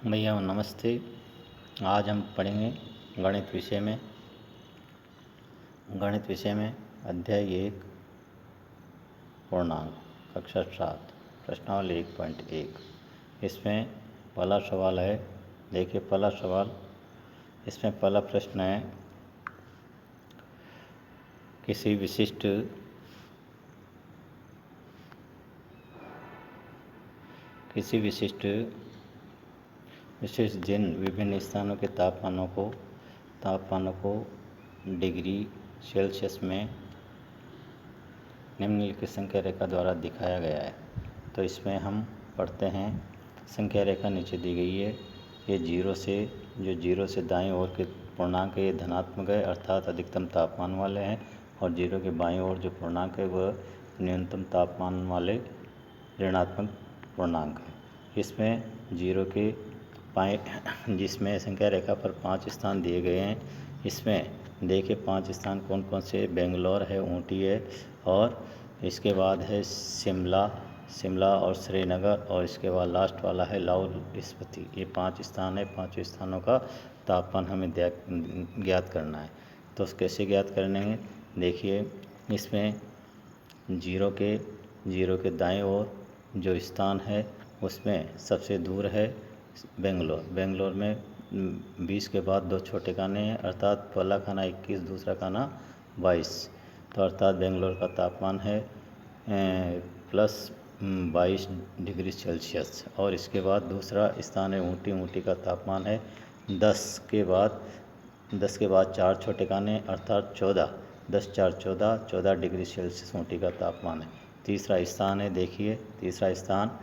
भैया नमस्ते। आज हम पढ़ेंगे गणित विषय में अध्याय 1 पूर्णांक कक्षा 7 प्रश्नावली 1.1। इसमें पहला सवाल है। देखिए पहला सवाल, इसमें पहला प्रश्न है, किसी विशिष्ट दिन विभिन्न स्थानों के तापमानों को डिग्री सेल्सियस में निम्नलिखित संख्या रेखा द्वारा दिखाया गया है। तो इसमें हम पढ़ते हैं। संख्या रेखा नीचे दी गई है। ये जीरो से दाईं ओर के पूर्णांक ये धनात्मक है, अर्थात अधिकतम तापमान वाले हैं, और जीरो के बाईं ओर जो पूर्णांक है वह न्यूनतम तापमान वाले ऋणात्मक पूर्णांक है। इसमें जीरो के जिसमें संख्या रेखा पर 5 स्थान दिए गए हैं। इसमें देखिए 5 स्थान कौन कौन से, बेंगलोर है, ऊटी है, और इसके बाद है शिमला और श्रीनगर, और इसके बाद लास्ट वाला है लाहौल स्पीति। ये 5 स्थान है। 5 स्थानों का तापमान हमें ज्ञात करना है। तो कैसे ज्ञात करेंगे? देखिए इसमें जीरो के दाएं ओर जो स्थान है उसमें सबसे दूर है बेंगलोर में 20 के बाद 2 छोटे खाने हैं, अर्थात पहला खाना 21, दूसरा खाना 22। तो अर्थात बेंगलोर का तापमान है +22 डिग्री सेल्सियस। और इसके बाद दूसरा स्थान है ऊटी का तापमान है 10 के बाद 4 छोटे खाने, अर्थात 14, 10 4 14 डिग्री सेल्सियस ऊटी का तापमान है। तीसरा स्थान है, देखिए तीसरा स्थान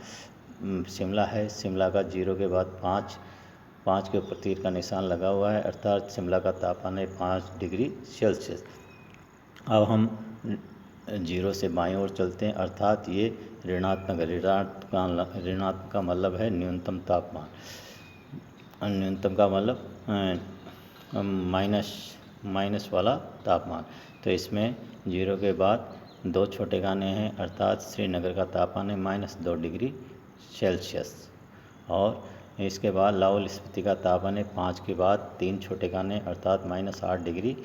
शिमला है। शिमला का 0 के बाद 5 के ऊपर तीर का निशान लगा हुआ है, अर्थात शिमला का तापमान है 5 डिग्री सेल्सियस। अब हम 0 से बाईं ओर चलते हैं, अर्थात ये ऋणात्मक का मतलब है न्यूनतम तापमान। न्यूनतम का मतलब माइनस वाला तापमान। तो इसमें 0 के बाद 2 छोटे खाने हैं, अर्थात श्रीनगर का तापमान है -2 डिग्री सेल्सियस। और इसके बाद लाहौल स्पीति का तापमान है 5 के बाद 3 छोटे खाने, अर्थात -8 डिग्री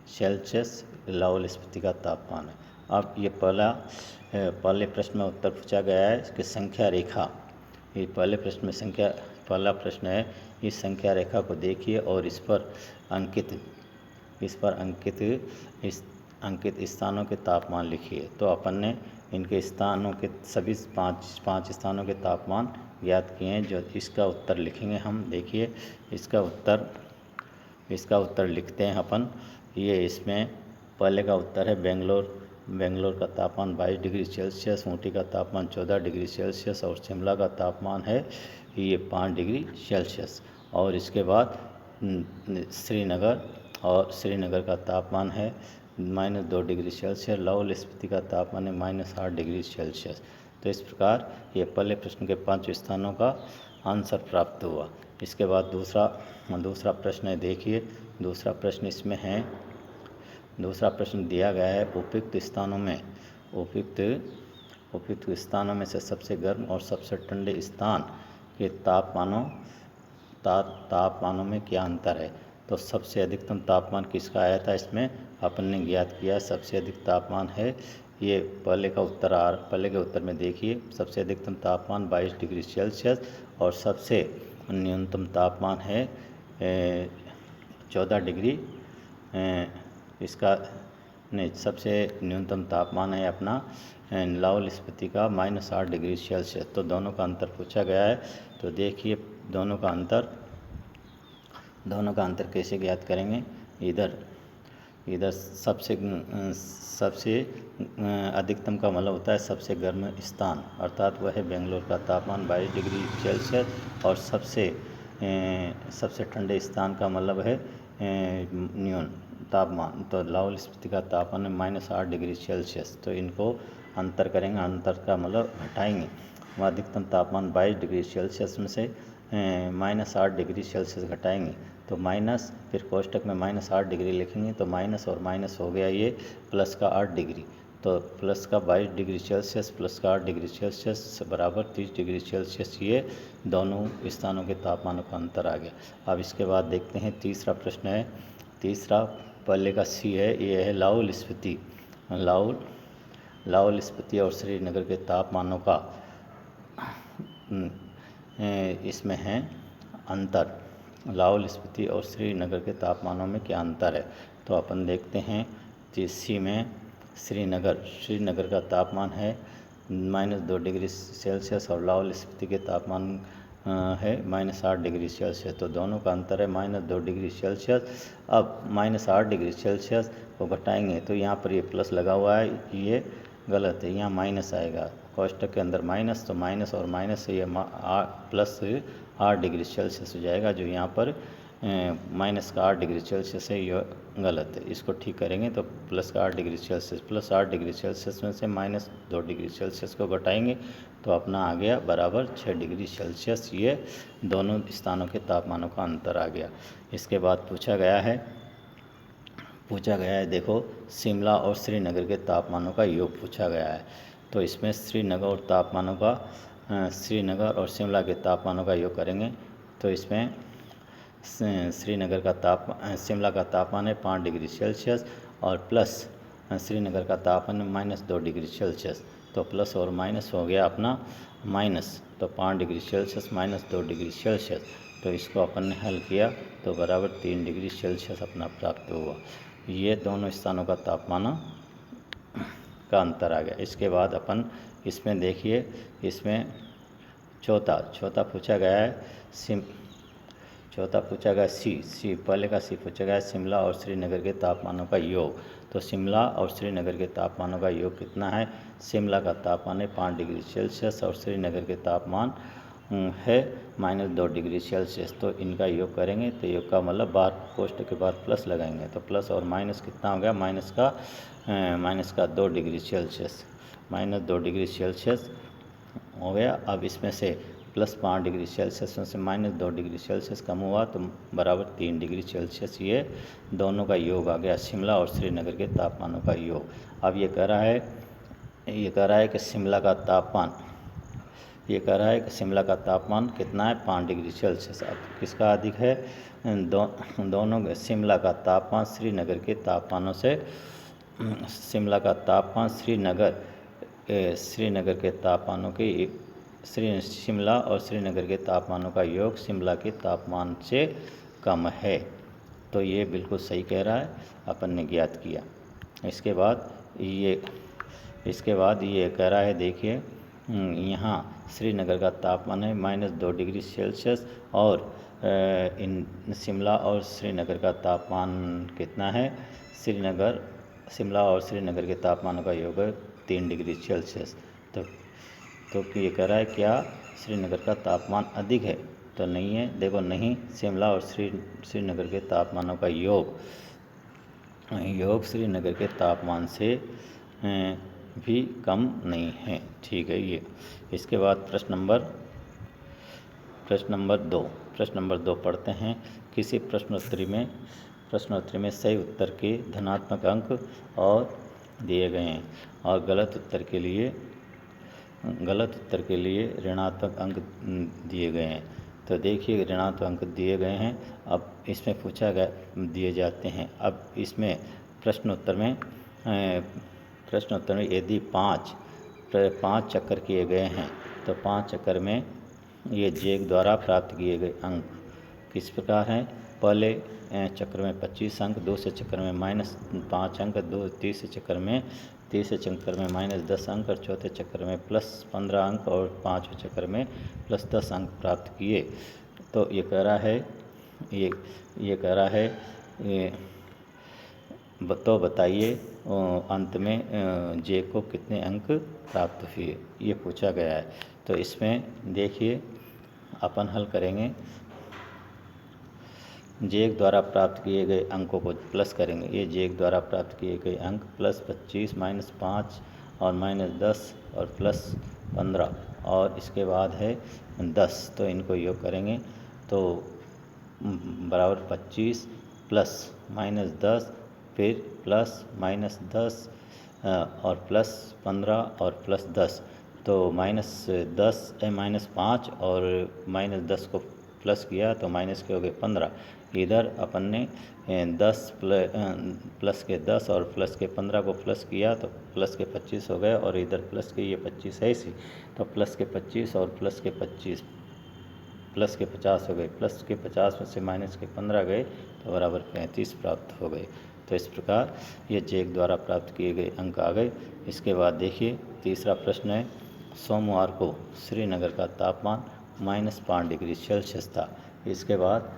सेल्सियस लाहौल स्पीति का तापमान है। अब ये पहले प्रश्न में उत्तर पूछा गया है कि संख्या रेखा, ये पहला प्रश्न है, इस संख्या रेखा को देखिए और इस पर अंकित स्थानों के तापमान लिखिए। तो अपन ने इनके स्थानों के सभी पाँच स्थानों के तापमान ज्ञात किए हैं। जो इसका उत्तर लिखेंगे हम, देखिए इसका उत्तर लिखते हैं अपन। ये इसमें पहले का उत्तर है बेंगलोर का तापमान 22 डिग्री सेल्सियस, ऊटी का तापमान 14 डिग्री सेल्सियस, और शिमला का तापमान है ये 5 डिग्री सेल्सियस। और इसके बाद श्रीनगर का तापमान है -2 डिग्री सेल्सियस, लाहौल स्पीति का तापमान है -8 डिग्री सेल्सियस। तो इस प्रकार ये पहले प्रश्न के 5 स्थानों का आंसर प्राप्त हुआ। इसके बाद दूसरा प्रश्न है। देखिए दूसरा प्रश्न इसमें है, दूसरा प्रश्न दिया गया है, उपयुक्त स्थानों में से सबसे गर्म और सबसे ठंडे स्थान के तापमानों में क्या अंतर है। तो सबसे अधिकतम तापमान किसका आया था, इसमें अपन ने ज्ञात किया। सबसे अधिक तापमान है ये पहले के उत्तर में देखिए, सबसे अधिकतम तापमान 22 डिग्री सेल्सियस, और सबसे न्यूनतम तापमान है 14 डिग्री सबसे न्यूनतम तापमान है अपना लाहौल स्पीति का -8 डिग्री सेल्सियस। तो दोनों का अंतर पूछा गया है। तो देखिए दोनों का अंतर कैसे ज्ञात करेंगे। इधर सबसे अधिकतम का मतलब होता है सबसे गर्म स्थान, अर्थात वह है बेंगलोर का तापमान 22 डिग्री सेल्सियस, और सबसे ठंडे स्थान का मतलब है न्यून तापमान। तो लाहौल स्पीति का तापमान है -8 डिग्री सेल्सियस। तो इनको अंतर करेंगे, अंतर का मतलब घटाएंगे। वह अधिकतम तापमान 22 डिग्री सेल्सियस में से -8 डिग्री सेल्सियस घटाएंगे, तो माइनस, फिर कोष्टक में -8 डिग्री लिखेंगे, तो माइनस और माइनस हो गया ये प्लस का 8 डिग्री। तो प्लस का 22 डिग्री सेल्सियस प्लस का 8 डिग्री सेल्सियस बराबर 30 डिग्री सेल्सियस, ये दोनों स्थानों के तापमानों का अंतर आ गया। अब इसके बाद देखते हैं तीसरा प्रश्न है। तीसरा पहले का सी है, ये है लाहौल स्पीति। लाहौल स्पीति और श्रीनगर के तापमानों का इसमें है अंतर। लाहौल स्पीति और श्रीनगर के तापमानों में क्या अंतर है, तो अपन देखते हैं। सी में श्रीनगर का तापमान है -2 डिग्री सेल्सियस और लाहौल स्पीति के तापमान है -8 डिग्री सेल्सियस। तो दोनों का अंतर है -2 डिग्री सेल्सियस। अब -8 डिग्री सेल्सियस को घटाएंगे तो यहाँ पर ये प्लस लगा हुआ है, ये गलत है, यहाँ माइनस आएगा। कोष्टक के अंदर माइनस, तो माइनस और माइनस से ये प्लस 8 डिग्री सेल्सियस हो जाएगा, जो यहाँ पर माइनस का 8 डिग्री सेल्सियस है, यह गलत है। इसको ठीक करेंगे तो प्लस का 8 degree Celsius plus 8 degree Celsius में से -2 डिग्री सेल्सियस को घटाएंगे तो अपना आ गया बराबर 6 डिग्री सेल्सियस। ये दोनों स्थानों के तापमानों का अंतर आ गया। इसके बाद पूछा गया है देखो, शिमला और श्रीनगर के तापमानों का योग पूछा गया है। तो इसमें श्रीनगर और शिमला के तापमानों का योग करेंगे तो इसमें शिमला का तापमान है 5 डिग्री सेल्सियस और प्लस श्रीनगर का तापमान है -2 डिग्री सेल्सियस। तो प्लस और माइनस हो गया अपना माइनस, तो 5 डिग्री सेल्सियस -2 डिग्री सेल्सियस। तो इसको अपन ने हल किया तो बराबर 3 डिग्री सेल्सियस अपना प्राप्त हुआ। ये दोनों स्थानों का तापमान का अंतर आ गया। इसके बाद अपन इसमें देखिए, इसमें चौथा पूछा गया है सी पहले का सी पूछा गया है, शिमला और श्रीनगर के तापमानों का योग। तो शिमला और श्रीनगर के तापमानों का योग कितना है, शिमला का तापमान है 5 डिग्री सेल्सियस और श्रीनगर के तापमान है -2 डिग्री सेल्सियस। तो इनका योग करेंगे तो योग का मतलब बार कोष्टक के बाद प्लस लगाएंगे तो प्लस और माइनस कितना हो गया, माइनस का 2 डिग्री सेल्सियस, -2 डिग्री सेल्सियस हो गया। अब इसमें से प्लस 5 डिग्री सेल्सियस में से -2 डिग्री सेल्सियस कम हुआ तो बराबर 3 डिग्री सेल्सियस। ये दोनों का योग आ गया, शिमला और श्रीनगर के तापमानों का योग। अब ये कह रहा है कि शिमला का तापमान कितना है, 5 डिग्री सेल्सियस। अब किसका अधिक है, दोनों शिमला का तापमान श्रीनगर के तापमानों से शिमला का तापमान श्रीनगर के तापमानों के शिमला और श्रीनगर के तापमानों का योग शिमला के तापमान से कम है। तो ये बिल्कुल सही कह रहा है, अपन ने ज्ञात किया। इसके बाद ये कह रहा है, देखिए यहाँ श्रीनगर का तापमान है -2 डिग्री सेल्सियस और शिमला और श्रीनगर का तापमान कितना है, शिमला और श्रीनगर के तापमानों का योग है 3 डिग्री सेल्सियस। तो ये कह रहा है क्या श्रीनगर का तापमान अधिक है, तो नहीं है। देखो नहीं, शिमला और श्रीनगर के तापमानों का योग श्रीनगर के तापमान से भी कम नहीं है, ठीक है ये। इसके बाद प्रश्न नंबर 2 पढ़ते हैं। किसी प्रश्नोत्तरी में सही उत्तर के धनात्मक अंक और दिए गए हैं और गलत उत्तर के लिए ऋणात्मक अंक दिए गए हैं। तो देखिए ऋणात्मक अंक दिए गए हैं। अब इसमें पूछा गया दिए जाते हैं। अब इसमें प्रश्नोत्तर में यदि 5 चक्कर किए गए हैं तो 5 चक्कर में ये जेग द्वारा प्राप्त किए गए अंक किस प्रकार हैं। पहले चक्र में 25 अंक, दूसरे चक्र में -5 अंक, तीसरे चक्र में -10 अंक और चौथे चक्र में +15 अंक और पाँचवें चक्र में +10 अंक प्राप्त किए। तो ये कह रहा है तो बताइए अंत में जे को कितने अंक प्राप्त हुए, ये पूछा गया है। तो इसमें देखिए अपन हल करेंगे, जेक द्वारा प्राप्त किए गए अंकों को प्लस करेंगे। ये जेक द्वारा प्राप्त किए गए अंक +25 -5 और -10 और +15 और इसके बाद है 10। तो इनको योग करेंगे तो बराबर 25 +- 10 फिर +- 10 और प्लस 15 और प्लस 10, तो -5 और -10 को प्लस किया तो माइनस के हो गए 15। इधर अपन ने 10 प्लस के 10 और प्लस के 15 को प्लस किया तो प्लस के 25 हो गए, और इधर प्लस के ये 25 है इसी, तो प्लस के 25 और प्लस के 25 प्लस के 50 हो गए, प्लस के 50 में से माइनस के 15 गए तो बराबर 35 प्राप्त हो गए। तो इस प्रकार ये चेक द्वारा प्राप्त किए गए अंक आ गए। इसके बाद देखिए तीसरा प्रश्न है, सोमवार को श्रीनगर का तापमान -5 डिग्री सेल्सियस था। इसके बाद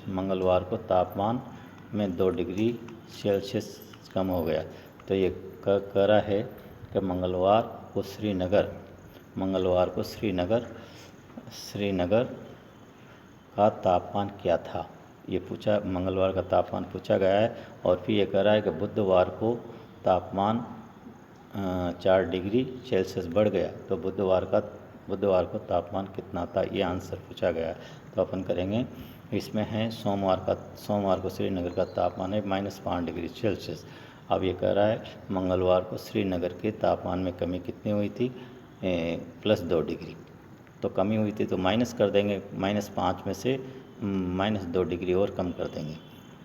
मंगलवार को तापमान में 2 डिग्री सेल्सियस कम हो गया। तो ये कह रहा है कि मंगलवार को श्रीनगर का तापमान क्या था, ये पूछा, मंगलवार का तापमान पूछा गया है। और फिर ये कह रहा है कि बुधवार को तापमान 4 डिग्री सेल्सियस बढ़ गया, तो बुधवार को तापमान कितना था, ये आंसर पूछा गया है। तो अपन करेंगे, इसमें है सोमवार को श्रीनगर का तापमान है -5 डिग्री सेल्सियस। अब ये कह रहा है मंगलवार को श्रीनगर के तापमान में कमी कितनी हुई थी, +2 डिग्री। तो कमी हुई थी तो माइनस कर देंगे, -5 में से -2 डिग्री और कम कर देंगे।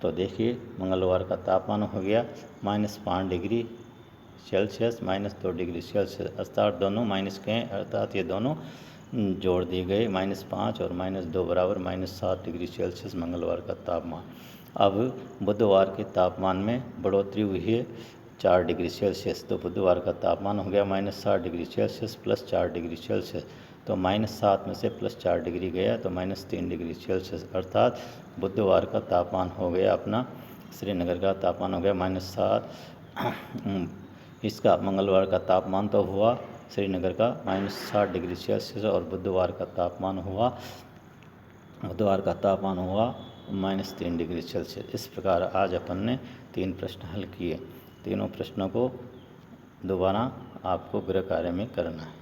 तो देखिए मंगलवार का तापमान हो गया -5 डिग्री सेल्सियस -2 डिग्री सेल्सियस, अर्थात दोनों माइनस के हैं, अर्थात ये दोनों जोड़ दिए गए, -5 और -2 बराबर -7 डिग्री सेल्सियस मंगलवार का तापमान। अब बुधवार के तापमान में बढ़ोतरी हुई है 4 डिग्री सेल्सियस, तो बुधवार का तापमान हो गया -7 degree Celsius plus 4 degree Celsius, तो -7 में से +4 डिग्री गया तो -3 डिग्री सेल्सियस, अर्थात बुधवार का तापमान हो गया अपना, श्रीनगर का तापमान हो गया -7। इसका मंगलवार का तापमान तो हुआ श्रीनगर का -7 डिग्री सेल्सियस, और बुधवार का तापमान हुआ -3 डिग्री सेल्सियस। इस प्रकार आज अपन ने 3 प्रश्न हल किए। तीनों प्रश्नों को दोबारा आपको गृह कार्य में करना है।